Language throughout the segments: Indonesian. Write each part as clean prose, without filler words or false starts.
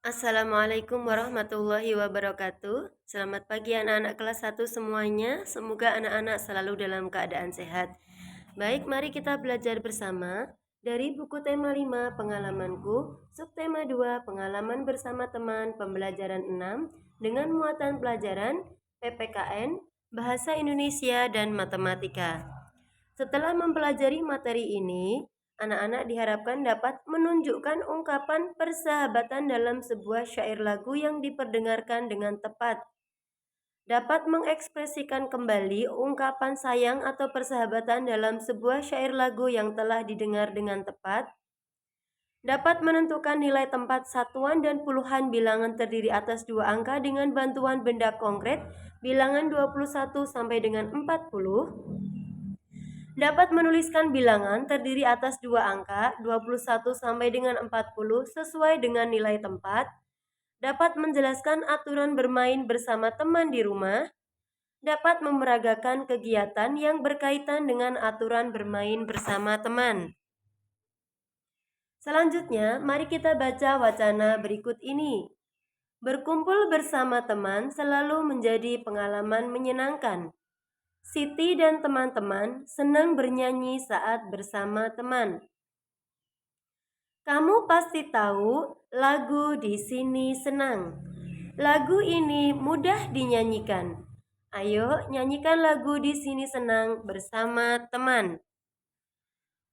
Assalamualaikum warahmatullahi wabarakatuh. Selamat pagi anak-anak kelas 1 semuanya. Semoga anak-anak selalu dalam keadaan sehat. Baik, mari kita belajar bersama dari buku tema 5 pengalamanku, subtema 2 pengalaman bersama teman, pembelajaran 6 dengan muatan pelajaran PPKN, Bahasa Indonesia dan Matematika. Setelah mempelajari materi ini, anak-anak diharapkan dapat menunjukkan ungkapan persahabatan dalam sebuah syair lagu yang diperdengarkan dengan tepat. Dapat mengekspresikan kembali ungkapan sayang atau persahabatan dalam sebuah syair lagu yang telah didengar dengan tepat. Dapat menentukan nilai tempat satuan dan puluhan bilangan terdiri atas dua angka dengan bantuan benda konkret, bilangan 21 sampai dengan 40. Dapat menuliskan bilangan terdiri atas dua angka 21 sampai dengan 40 sesuai dengan nilai tempat. Dapat menjelaskan aturan bermain bersama teman di rumah. Dapat memeragakan kegiatan yang berkaitan dengan aturan bermain bersama teman. Selanjutnya, mari kita baca wacana berikut ini. Berkumpul bersama teman selalu menjadi pengalaman menyenangkan. Siti dan teman-teman senang bernyanyi saat bersama teman. Kamu pasti tahu lagu Di Sini Senang. Lagu ini mudah dinyanyikan. Ayo nyanyikan lagu Di Sini Senang bersama teman.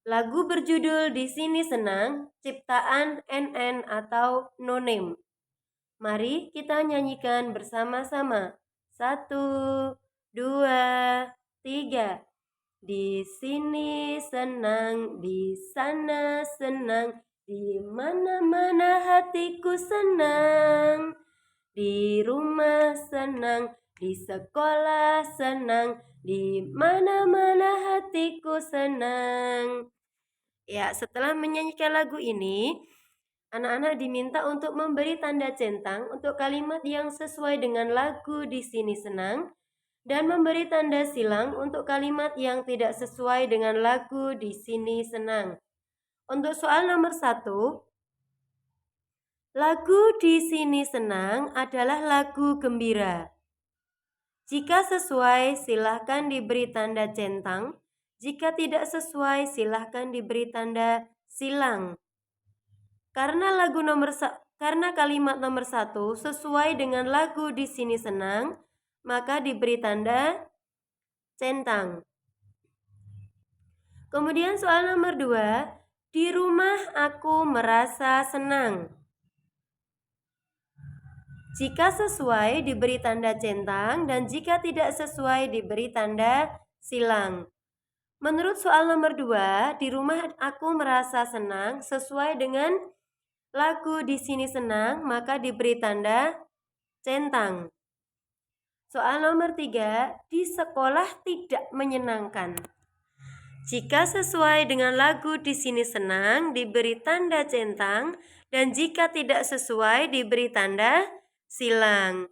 Lagu berjudul Di Sini Senang, ciptaan NN atau No Name. Mari kita nyanyikan bersama-sama. 1, 2, 3. Di sini senang, di sana senang, di mana-mana hatiku senang. Di rumah senang, di sekolah senang, di mana-mana hatiku senang. Ya, setelah menyanyikan lagu ini, anak-anak diminta untuk memberi tanda centang untuk kalimat yang sesuai dengan lagu Di Sini Senang dan memberi tanda silang untuk kalimat yang tidak sesuai dengan lagu Di Sini Senang. Untuk soal nomor 1, lagu Di Sini Senang adalah lagu gembira. Jika sesuai, silahkan diberi tanda centang. Jika tidak sesuai, silahkan diberi tanda silang. Karena kalimat nomor 1 sesuai dengan lagu Di Sini Senang, maka diberi tanda centang. Kemudian soal nomor 2, di rumah aku merasa senang. Jika sesuai diberi tanda centang dan jika tidak sesuai diberi tanda silang. Menurut soal nomor 2, di rumah aku merasa senang sesuai dengan lagu Di Sini Senang, maka diberi tanda centang. Soal nomor 3, di sekolah tidak menyenangkan. Jika sesuai dengan lagu Di Sini Senang, diberi tanda centang, dan jika tidak sesuai, diberi tanda silang.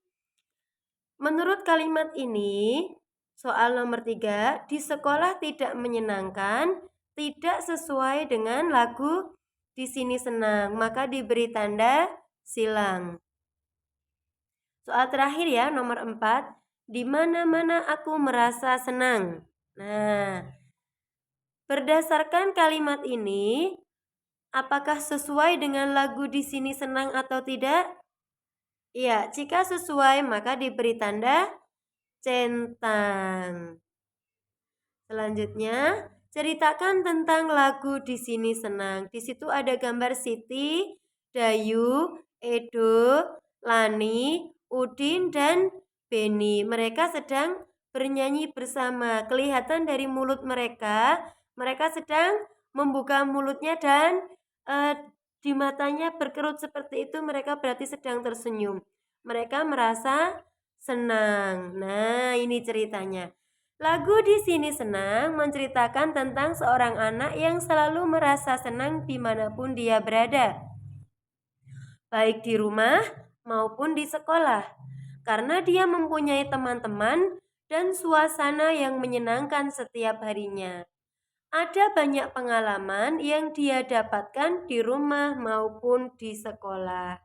Menurut kalimat ini, soal nomor 3, di sekolah tidak menyenangkan, tidak sesuai dengan lagu Di Sini Senang, maka diberi tanda silang. Soal terakhir ya, nomor 4, di mana-mana aku merasa senang. Nah, berdasarkan kalimat ini, apakah sesuai dengan lagu Di Sini Senang atau tidak? Iya, jika sesuai maka diberi tanda centang. Selanjutnya, ceritakan tentang lagu Di Sini Senang. Di situ ada gambar Siti, Dayu, Edo, Lani, Udin, dan Beni. Mereka sedang bernyanyi bersama. Kelihatan dari mulut mereka sedang membuka mulutnya dan di matanya berkerut seperti itu. Mereka berarti sedang tersenyum. Mereka merasa senang. Nah, ini ceritanya. Lagu Di Sini Senang menceritakan tentang seorang anak yang selalu merasa senang dimanapun dia berada, baik di rumah maupun di sekolah, karena dia mempunyai teman-teman dan suasana yang menyenangkan setiap harinya. Ada banyak pengalaman yang dia dapatkan di rumah maupun di sekolah.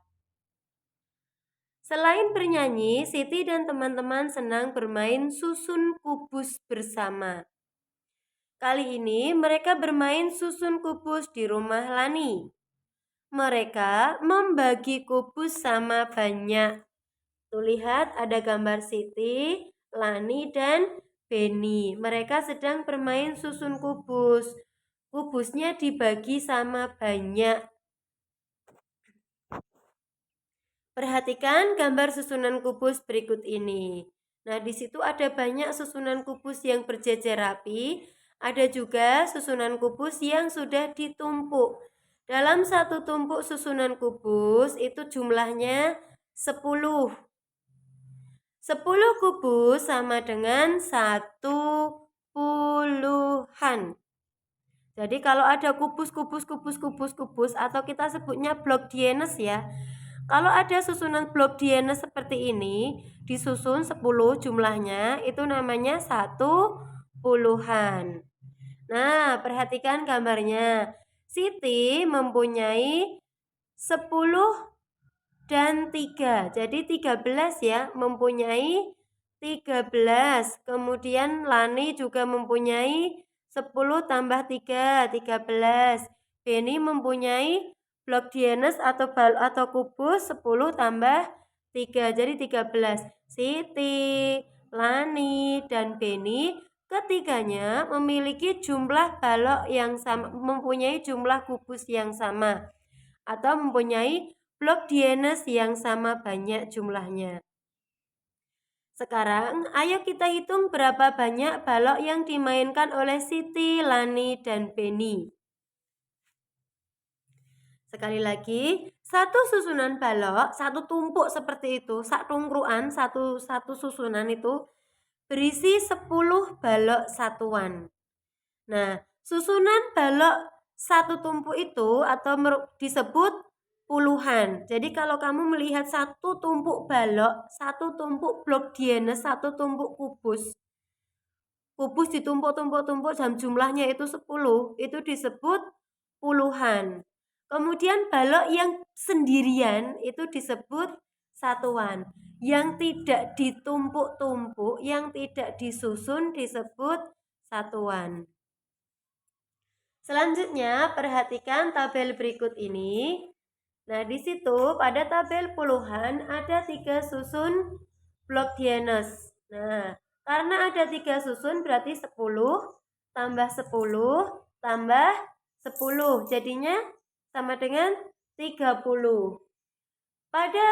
Selain bernyanyi, Siti dan teman-teman senang bermain susun kubus bersama. Kali ini mereka bermain susun kubus di rumah Lani. Mereka membagi kubus sama banyak. Tuh lihat ada gambar Siti, Lani, dan Beni. Mereka sedang bermain susun kubus. Kubusnya dibagi sama banyak. Perhatikan gambar susunan kubus berikut ini. Nah, di situ ada banyak susunan kubus yang berjejer rapi. Ada juga susunan kubus yang sudah ditumpuk. Dalam satu tumpuk susunan kubus itu jumlahnya 10. 10 kubus sama dengan 1 puluhan. Jadi kalau ada kubus atau kita sebutnya blok Dienes ya. Kalau ada susunan blok Dienes seperti ini, disusun 10 jumlahnya, itu namanya 1 puluhan. Nah, perhatikan gambarnya. Siti mempunyai 10 dan 3. Jadi 13 ya, mempunyai 13. Kemudian Lani juga mempunyai 10 tambah 3, 13. Beni mempunyai blok Dienes atau kubus 10 tambah 3, jadi 13. Siti, Lani, dan Beni ketiganya memiliki jumlah balok yang sama, mempunyai jumlah kubus yang sama, atau mempunyai blok Dienes yang sama banyak jumlahnya. Sekarang, ayo kita hitung berapa banyak balok yang dimainkan oleh Siti, Lani, dan Beni. Sekali lagi, satu susunan balok, satu tumpuk seperti itu, satu tungkruan, satu susunan itu berisi 10 balok satuan. Nah, susunan balok satu tumpuk itu atau disebut puluhan. Jadi kalau kamu melihat satu tumpuk balok, satu tumpuk blok Dienes, satu tumpuk kubus ditumpuk-tumpuk dan jumlahnya itu 10, itu disebut puluhan. Kemudian balok yang sendirian itu disebut satuan. Yang tidak ditumpuk-tumpuk, yang tidak disusun disebut satuan. Selanjutnya, perhatikan tabel berikut ini. Nah, di situ pada tabel puluhan ada 3 susun blok Dienes. Nah, karena ada 3 susun berarti 10 tambah 10 tambah 10. Jadinya sama dengan 30. Pada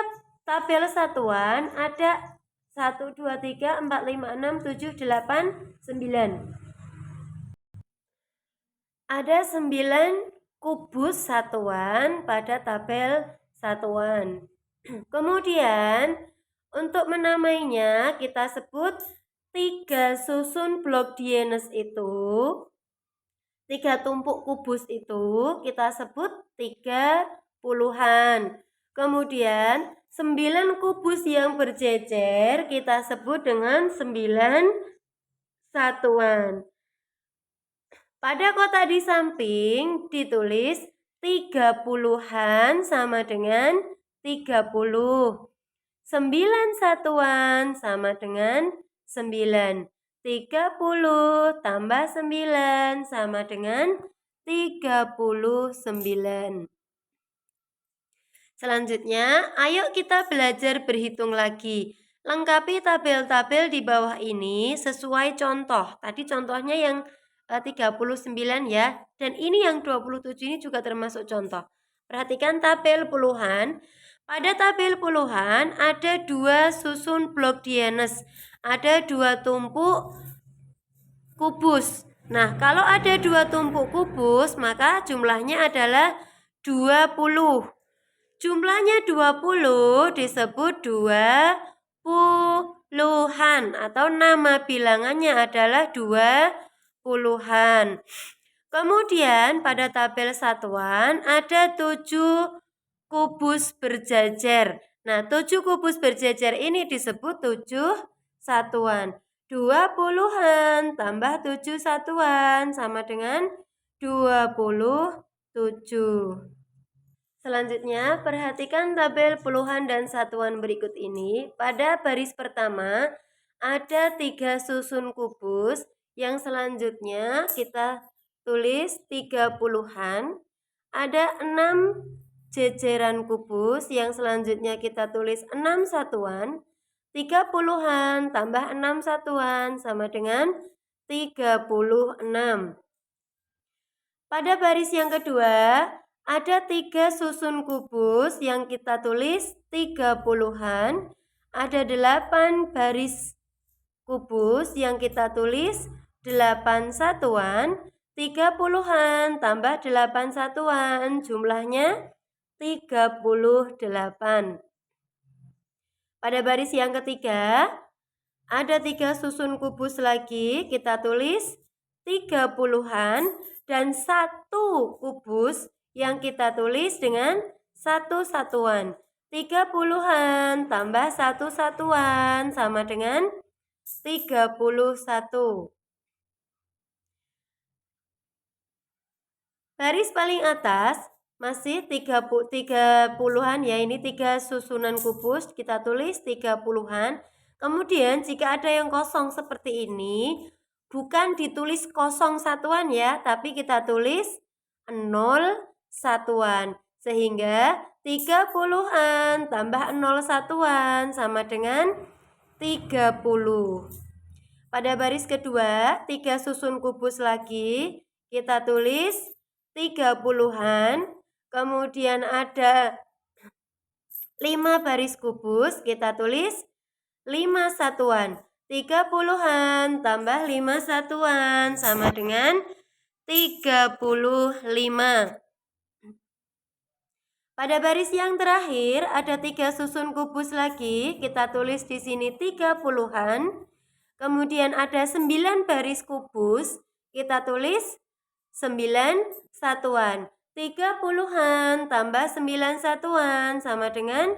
tabel satuan ada 1, 2, 3, 4, 5, 6, 7, 8, 9. Ada 9 kubus satuan pada tabel satuan. Kemudian untuk menamainya kita sebut 3 susun blok Dienes itu, 3 tumpuk kubus itu kita sebut 3 puluhan. Kemudian 9 kubus yang berjejer kita sebut dengan 9 satuan. Pada kotak di samping ditulis 30-an sama dengan 30. 9 satuan sama dengan 9. 30 tambah 9 sama dengan 39. Selanjutnya, ayo kita belajar berhitung lagi. Lengkapi tabel-tabel di bawah ini sesuai contoh. Tadi contohnya yang 39 ya. Dan ini yang 27 ini juga termasuk contoh. Perhatikan tabel puluhan. Pada tabel puluhan ada 2 susun blok Dienes. Ada 2 tumpuk kubus. Nah, kalau ada 2 tumpuk kubus, maka jumlahnya adalah 20. Jumlahnya 20 disebut 20-an atau nama bilangannya adalah 20-an. Kemudian pada tabel satuan ada 7 kubus berjejer. Nah, 7 kubus berjejer ini disebut 7 satuan. 20-an tambah 7 satuan sama dengan 27. Selanjutnya, perhatikan tabel puluhan dan satuan berikut ini. Pada baris pertama, ada 3 susun kubus. Yang selanjutnya kita tulis 30-an. Ada 6 jejeran kubus. Yang selanjutnya kita tulis 6 satuan. 30-an tambah 6 satuan sama dengan 36. Pada baris yang kedua, ada 3 susun kubus yang kita tulis 30-an. Ada 8 baris kubus yang kita tulis 8 satuan. 30-an tambah 8 satuan, jumlahnya 38. Pada baris yang ketiga, ada 3 susun kubus lagi, kita tulis 30-an dan 1 kubus yang kita tulis dengan 1 satuan. 30-an tambah 1 satuan sama dengan 31. Baris paling atas masih 30-an ya, ini 3 susunan kubus, kita tulis 30-an. Kemudian jika ada yang kosong seperti ini, bukan ditulis kosong satuan ya, tapi kita tulis 0 satuan. Sehingga 30-an tambah 0 satuan sama dengan 30. Pada baris kedua, 3 susun kubus lagi, kita tulis 30-an, kemudian ada 5 baris kubus, kita tulis 5 satuan. 30-an tambah 5 satuan sama dengan 35. Pada baris yang terakhir ada 3 susun kubus lagi, kita tulis di sini 30-an. Kemudian ada 9 baris kubus, kita tulis 9 satuan. 30-an tambah 9 satuan sama dengan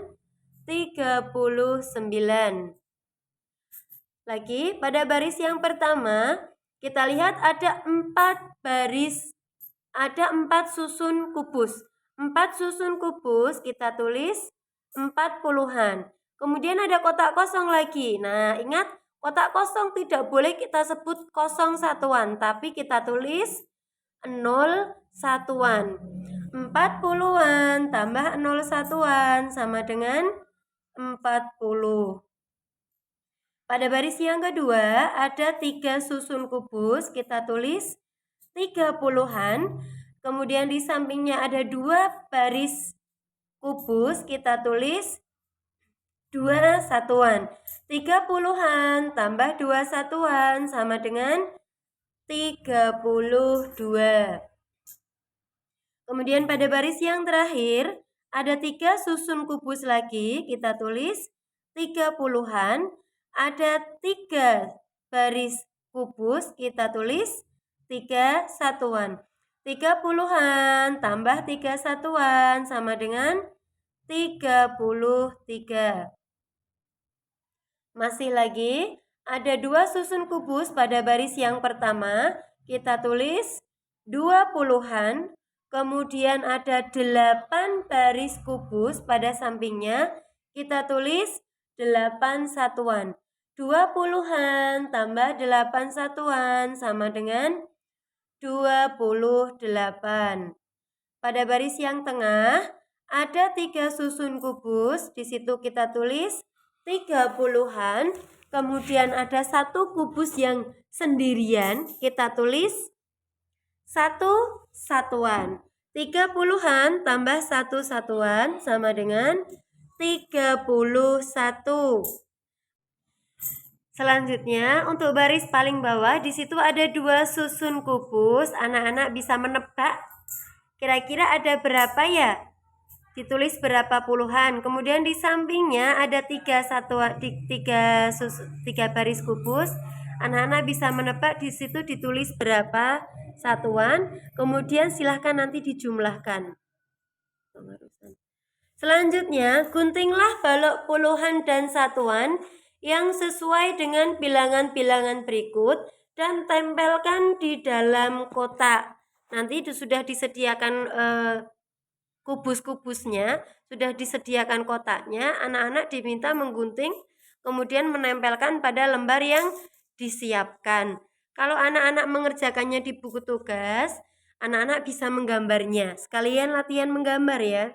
39. Lagi pada baris yang pertama, kita lihat ada 4 susun kubus. 4 susun kubus kita tulis 40-an. Kemudian ada kotak kosong lagi. Nah, ingat kotak kosong tidak boleh kita sebut kosong satuan, tapi kita tulis 0 satuan. 40-an tambah 0 satuan sama dengan 40. Pada baris yang kedua ada 3 susun kubus, kita tulis 30-an. Kemudian di sampingnya ada 2 baris kubus, kita tulis 2 satuan. 30-an tambah 2 satuan sama dengan 32. Kemudian pada baris yang terakhir ada 3 susun kubus lagi, kita tulis 30-an. Ada 3 baris kubus, kita tulis 3 satuan. 30-an tambah 3 satuan sama dengan 33. Masih lagi ada 2 susun kubus pada baris yang pertama, kita tulis 20-an. Kemudian ada 8 baris kubus pada sampingnya, kita tulis 8 satuan. 20-an tambah 8 satuan sama dengan 28. Pada baris yang tengah ada 3 susun kubus, di situ kita tulis 30-an. Kemudian ada 1 kubus yang sendirian, kita tulis 1 satuan. 30-an tambah 1 satuan sama dengan 31. Selanjutnya untuk baris paling bawah di situ ada 2 susun kubus. Anak-anak bisa menebak kira-kira ada berapa ya? Ditulis berapa puluhan. Kemudian di sampingnya ada 3 baris kubus. Anak-anak bisa menebak di situ ditulis berapa satuan. Kemudian silahkan nanti dijumlahkan. Selanjutnya, guntinglah balok puluhan dan satuan yang sesuai dengan bilangan-bilangan berikut dan tempelkan di dalam kotak. Nanti itu sudah disediakan kubus-kubusnya, sudah disediakan kotaknya, anak-anak diminta menggunting, kemudian menempelkan pada lembar yang disiapkan. Kalau anak-anak mengerjakannya di buku tugas, anak-anak bisa menggambarnya. Sekalian latihan menggambar ya.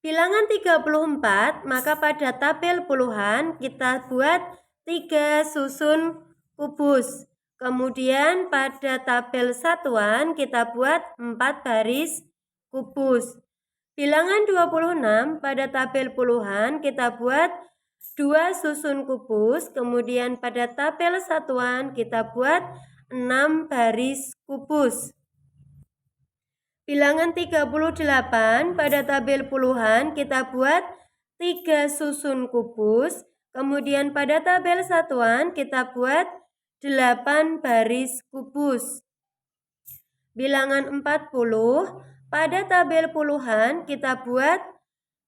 Bilangan 34, maka pada tabel puluhan kita buat 3 susun kubus. Kemudian pada tabel satuan kita buat 4 baris kubus. Bilangan 26 pada tabel puluhan kita buat 2 susun kubus. Kemudian pada tabel satuan kita buat 6 baris kubus. Bilangan 38 pada tabel puluhan kita buat 3 susun kubus. Kemudian pada tabel satuan kita buat 8 baris kubus. Bilangan 40 pada tabel puluhan kita buat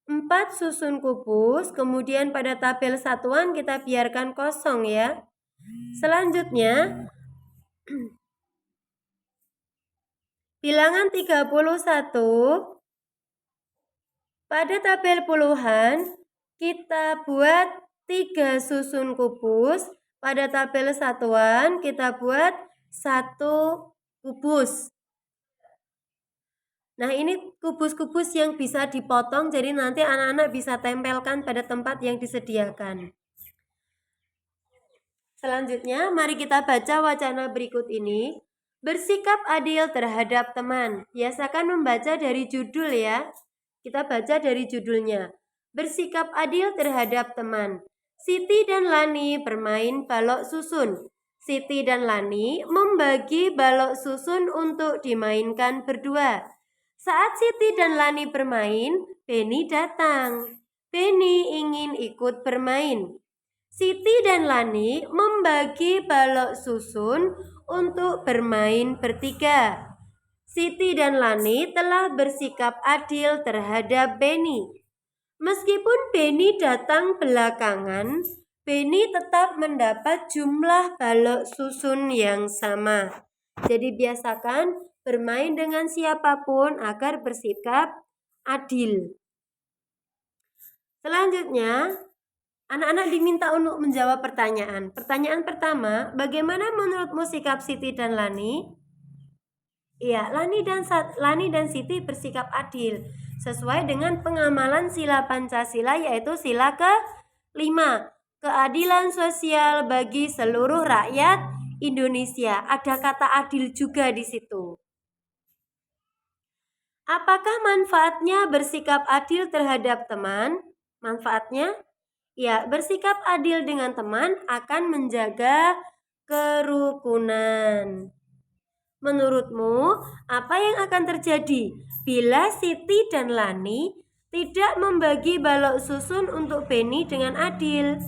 4 susun kubus. Kemudian pada tabel satuan kita biarkan kosong ya. Selanjutnya bilangan 31 pada tabel puluhan kita buat 3 susun kubus. Pada tabel satuan kita buat 1 kubus. Nah, ini kubus-kubus yang bisa dipotong, jadi nanti anak-anak bisa tempelkan pada tempat yang disediakan. Selanjutnya, mari kita baca wacana berikut ini. Bersikap adil terhadap teman. Biasakan membaca dari judul ya. Kita baca dari judulnya. Bersikap adil terhadap teman. Siti dan Lani bermain balok susun. Siti dan Lani membagi balok susun untuk dimainkan berdua. Saat Siti dan Lani bermain, Beni datang. Beni ingin ikut bermain. Siti dan Lani membagi balok susun untuk bermain bertiga. Siti dan Lani telah bersikap adil terhadap Beni. Meskipun Beni datang belakangan, Beni tetap mendapat jumlah balok susun yang sama. Jadi biasakan bermain dengan siapapun agar bersikap adil. Selanjutnya, anak-anak diminta untuk menjawab pertanyaan. Pertanyaan pertama, bagaimana menurutmu sikap Siti dan Lani? Iya, Lani dan Siti bersikap adil sesuai dengan pengamalan sila Pancasila, yaitu sila ke-5, keadilan sosial bagi seluruh rakyat Indonesia. Ada kata adil juga di situ. Apakah manfaatnya bersikap adil terhadap teman? Manfaatnya? Ya, bersikap adil dengan teman akan menjaga kerukunan. Menurutmu, apa yang akan terjadi bila Siti dan Lani tidak membagi balok susun untuk Beni dengan adil?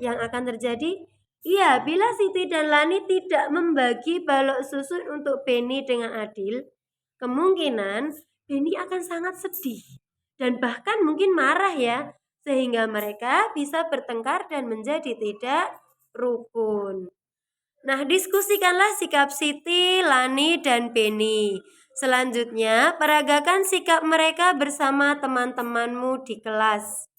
Yang akan terjadi? Ya, bila Siti dan Lani tidak membagi balok susun untuk Beni dengan adil, kemungkinan Beni akan sangat sedih dan bahkan mungkin marah ya, sehingga mereka bisa bertengkar dan menjadi tidak rukun. Nah, diskusikanlah sikap Siti, Lani, dan Beni. Selanjutnya, peragakan sikap mereka bersama teman-temanmu di kelas.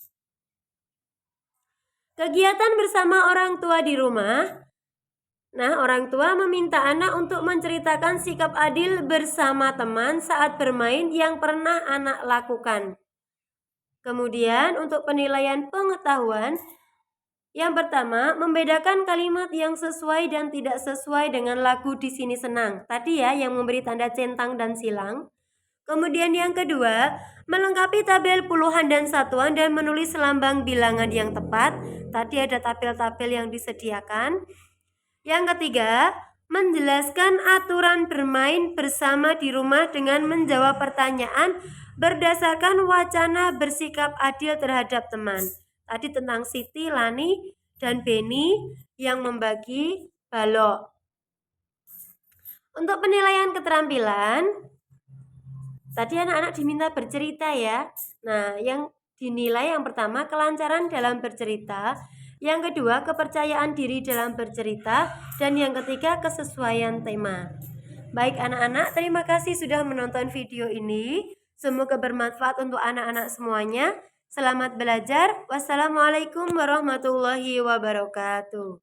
Kegiatan bersama orang tua di rumah. Nah, orang tua meminta anak untuk menceritakan sikap adil bersama teman saat bermain yang pernah anak lakukan. Kemudian untuk penilaian pengetahuan, yang pertama, membedakan kalimat yang sesuai dan tidak sesuai dengan lagu Di Sini Senang. Tadi ya, yang memberi tanda centang dan silang. Kemudian yang kedua, melengkapi tabel puluhan dan satuan dan menulis lambang bilangan yang tepat. Tadi ada tabel-tabel yang disediakan. Yang ketiga, menjelaskan aturan bermain bersama di rumah dengan menjawab pertanyaan berdasarkan wacana bersikap adil terhadap teman. Tadi tentang Siti, Lani, dan Beni yang membagi balok. Untuk penilaian keterampilan, tadi anak-anak diminta bercerita ya. Nah, yang dinilai yang pertama kelancaran dalam bercerita, yang kedua kepercayaan diri dalam bercerita, dan yang ketiga kesesuaian tema. Baik anak-anak, terima kasih sudah menonton video ini. Semoga bermanfaat untuk anak-anak semuanya. Selamat belajar. Wassalamualaikum warahmatullahi wabarakatuh.